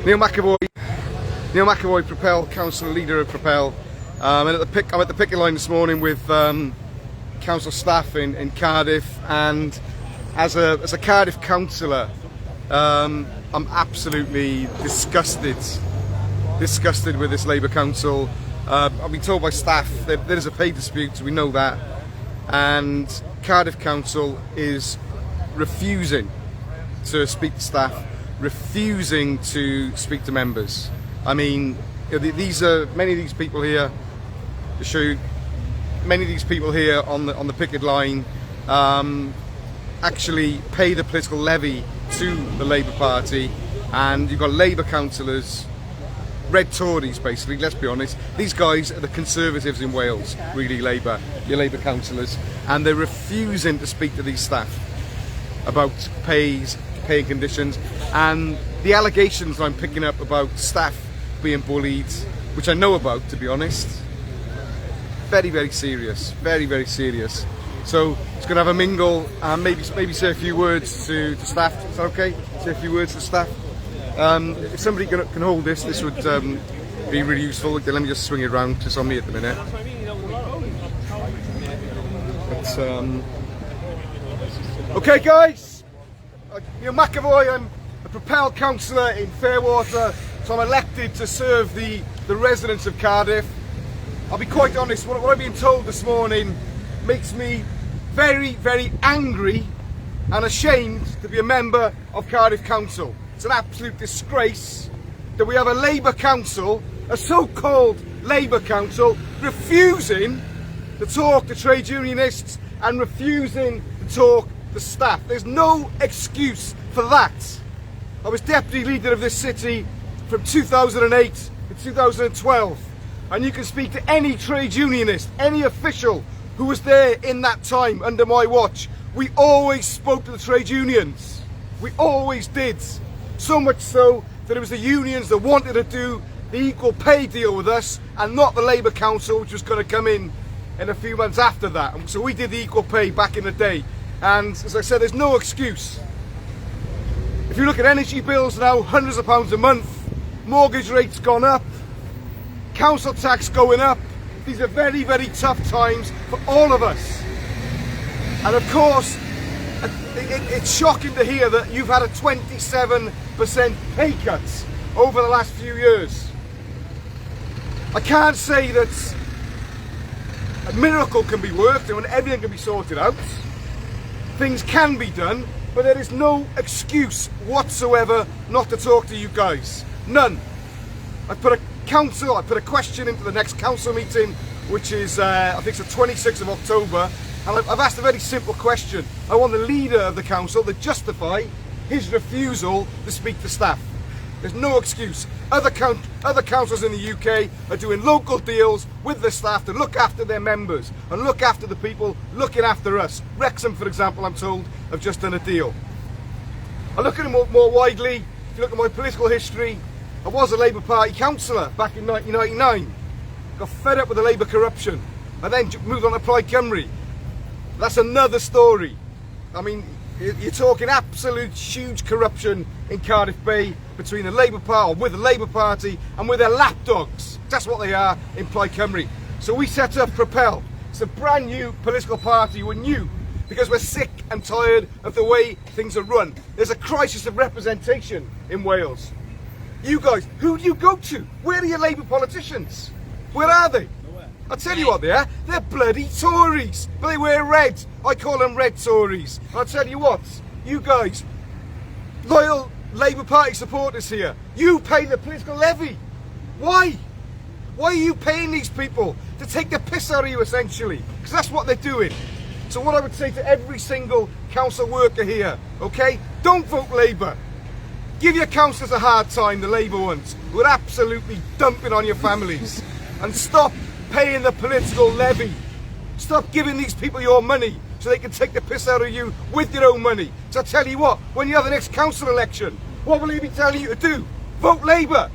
Neil McEvoy, Propel, Council Leader of Propel. I'm at the picket line this morning with council staff in Cardiff, and as a Cardiff councillor, I'm absolutely disgusted with this Labour council. I've been told by staff that there is a pay dispute, so we know that, and Cardiff Council is refusing to speak to staff, refusing to speak to members. I mean, many of these people here, to show you, many of these people here on the picket line actually pay the political levy to the Labour Party, and you've got Labour councillors, red Tories basically, let's be honest. These guys are the Conservatives in Wales, really, your Labour councillors, and they're refusing to speak to these staff about pay conditions, and the allegations I'm picking up about staff being bullied, which I know about, to be honest, very, very serious, very, very serious. So it's going to have a mingle and maybe say a few words to staff. Is that okay? Say a few words to staff. If somebody can hold this would be really useful. Let me just swing it around, just on me at the minute. Okay, guys. Neil McEvoy, I'm a Propel councillor in Fairwater, so I'm elected to serve the residents of Cardiff. I'll be quite honest, what I've been told this morning makes me very, very angry and ashamed to be a member of Cardiff Council. It's an absolute disgrace that we have a Labour council, a so-called Labour council, refusing to talk to trade unionists and refusing to talk to staff. There's no excuse for that. I was deputy leader of this city from 2008 to 2012, and you can speak to any trade unionist, any official who was there in that time under my watch. We always spoke to the trade unions. We always did. So much so that it was the unions that wanted to do the equal pay deal with us, and not the Labour Council, which was going to come in a few months after that. And so we did the equal pay back in the day. And as I said, there's no excuse. If you look at energy bills now, hundreds of pounds a month, mortgage rates gone up, council tax going up. These are very, very tough times for all of us. And of course, it's shocking to hear that you've had a 27% pay cut over the last few years. I can't say that a miracle can be worked and everything can be sorted out. Things can be done, but there is no excuse whatsoever not to talk to you guys. None. I put a question into the next council meeting, which is, I think it's the 26th of October, and I've asked a very simple question. I want the leader of the council to justify his refusal to speak to staff. There's no excuse. Other councils in the UK are doing local deals with the staff to look after their members and look after the people looking after us. Wrexham, for example, I'm told, have just done a deal. I look at it more widely. If you look at my political history, I was a Labour Party councillor back in 1999. Got fed up with the Labour corruption. I then moved on to Plaid Cymru. That's another story. I mean, you're talking absolute huge corruption in Cardiff Bay between the Labour Party, with the Labour Party, and with their lapdogs. That's what they are in Plaid Cymru. So we set up Propel. It's a brand new political party. We're new because we're sick and tired of the way things are run. There's a crisis of representation in Wales. You guys, who do you go to? Where are your Labour politicians? Where are they? I'll tell you what they are. They're bloody Tories, but they wear red. I call them red Tories. I'll tell you what, you guys, loyal Labour Party supporters here, you pay the political levy. Why? Why are you paying these people to take the piss out of you, essentially? Because that's what they're doing. So what I would say to every single council worker here, okay, don't vote Labour. Give your councillors a hard time, the Labour ones, who are absolutely dumping on your families. And stop paying the political levy. Stop giving these people your money so they can take the piss out of you with your own money. So I tell you what, when you have the next council election, what will he be telling you to do? Vote Labour.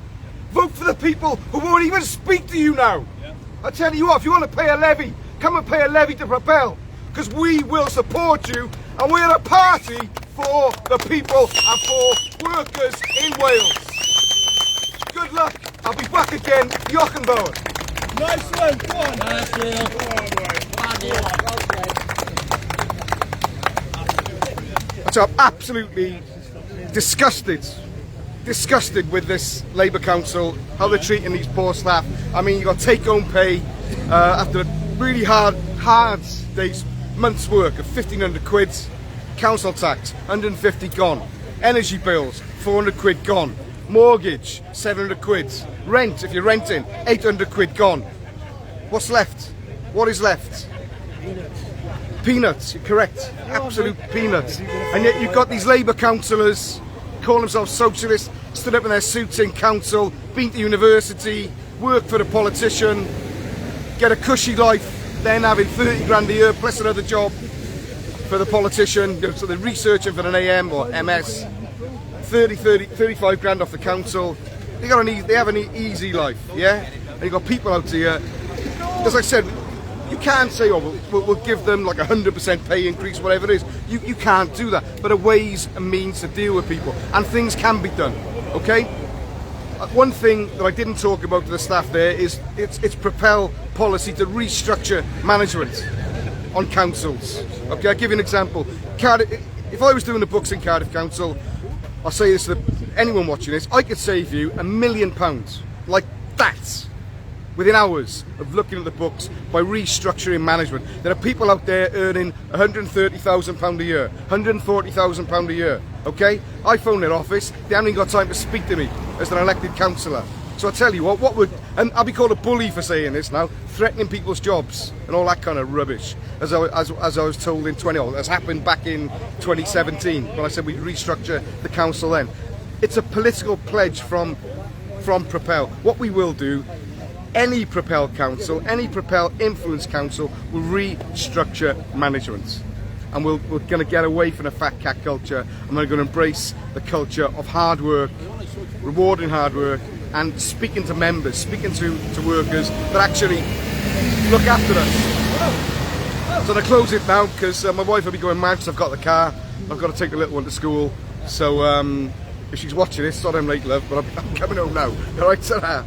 Vote for the people who won't even speak to you now. Yeah. I tell you what, if you want to pay a levy, come and pay a levy to Propel, because we will support you, and we're a party for the people and for workers in Wales. luck. I'll be back again. Jochenbauer. Nice one, go on. Nice, Neil. So I'm absolutely disgusted with this Labour Council, how they're treating these poor staff. I mean, you've got take-home pay after a really hard day's month's work of 1,500 quid, council tax 150 gone, energy bills 400 quid gone, mortgage 700 quid, rent if you're renting 800 quid gone. What's left? What is left? Peanuts, you're correct, absolute peanuts. And yet you've got these Labour councillors, call themselves socialists, stood up in their suits in council, been to university, work for the politician, get a cushy life, then having 30 grand a year plus another job for the politician, so they're researching for an AM or MS, 35 grand off the council. They have an easy life, yeah? And you've got people out here, as I said, you can't say, oh, we'll give them like 100% pay increase, whatever it is. You can't do that. But there are ways and means to deal with people. And things can be done, okay? One thing that I didn't talk about to the staff there is it's Propel policy to restructure management on councils. Okay, I'll give you an example. If I was doing the books in Cardiff Council, I'll say this to anyone watching this, I could save you £1 million, like that, within hours of looking at the books by restructuring management. There are people out there earning £130,000 a year, £140,000 a year, okay? I phone their office, they haven't even got time to speak to me as an elected councillor. So I tell you what would, and I'll be called a bully for saying this now, threatening people's jobs and all that kind of rubbish, as I was told in that's happened back in 2017 when I said we'd restructure the council then. It's a political pledge from Propel. What we will do, any Propel council, any Propel influence council will restructure management. And we're going to get away from the fat cat culture, and we're going to embrace the culture of hard work, rewarding hard work, and speaking to members, speaking to workers that actually look after us. So I'm going to close it now because my wife will be going mad because I've got the car. I've got to take the little one to school. So if she's watching this, sorry I'm late, love, but I'm coming home now. All right, ta-ra.